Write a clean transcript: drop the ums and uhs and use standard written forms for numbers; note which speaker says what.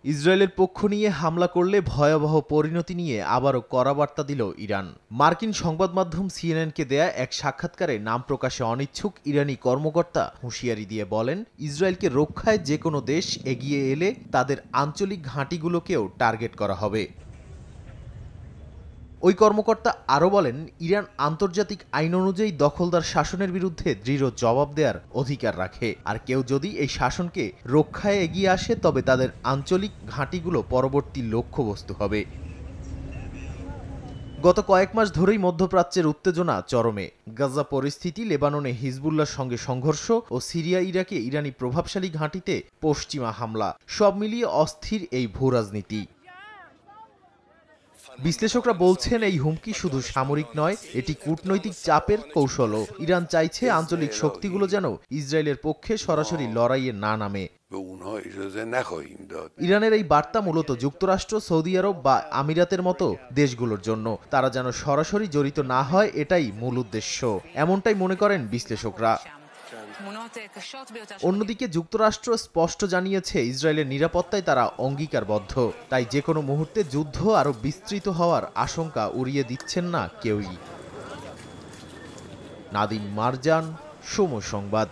Speaker 1: ইসরায়েলের পক্ষ নিয়ে হামলা করলে ভয়াবহ পরিণতি নিয়ে আবারও কড়া বার্তা দিল ইরান। মার্কিন সংবাদ মাধ্যম সিএনএনকে দেয়া এক সাক্ষাৎকারে নাম প্রকাশে অনিচ্ছুক ইরানি কর্মকর্তা হুঁশিয়ারি দিয়ে বলেন, ইসরায়েলকে রক্ষায় যে কোনো দেশ এগিয়ে এলে তাদের আঞ্চলিক ঘাঁটিগুলোকেও টার্গেট করা হবে। ওই কর্মকর্তা আরও বলেন, ইরান আন্তর্জাতিক আইন অনুযায়ী দখলদার শাসনের বিরুদ্ধে দৃঢ় জবাব দেওয়ার অধিকার রাখে, আর কেউ যদি এই শাসনকে রক্ষায় এগিয়ে আসে তবে তাদের আঞ্চলিক ঘাঁটিগুলো পরবর্তী লক্ষ্যবস্তু হবে। গত কয়েক মাস ধরেই মধ্যপ্রাচ্যের উত্তেজনা চরমে। গাজা পরিস্থিতি, লেবাননে হিজবুল্লাহর সঙ্গে সংঘর্ষ ও সিরিয়া ইরাকে ইরানি প্রভাবশালী ঘাঁটিতে পশ্চিমা হামলা, সব মিলিয়ে অস্থির এই ভূরাজনীতি। বিশ্লেষকরা বলছেন, এই হুমকি শুধু সামরিক নয়, এটি কূটনৈতিক চাপের কৌশলও। ইরান চাইছে আঞ্চলিক শক্তিগুলো যেন ইসরায়েলের পক্ষে সরাসরি লড়াইয়ে না নামে। ইরানের এই বার্তা মূলত যুক্তরাষ্ট্র, সৌদি আরব বা আমিরাতের মতো দেশগুলোর জন্য। তারা যেন সরাসরি জড়িত না হয়, এটাই মূল উদ্দেশ্য, এমনটাই মনে করেন বিশ্লেষকরা। অন্যদিকে যুক্তরাষ্ট্র স্পষ্ট জানিয়েছে, ইসরায়েলের নিরাপত্তায় তারা অঙ্গীকারবদ্ধ, তাই যে কোনো মুহূর্তে যুদ্ধ আরও বিস্তৃত হওয়ার আশঙ্কা উড়িয়ে দিচ্ছেন না কেউই। নাদিম মারজান, সময় সংবাদ।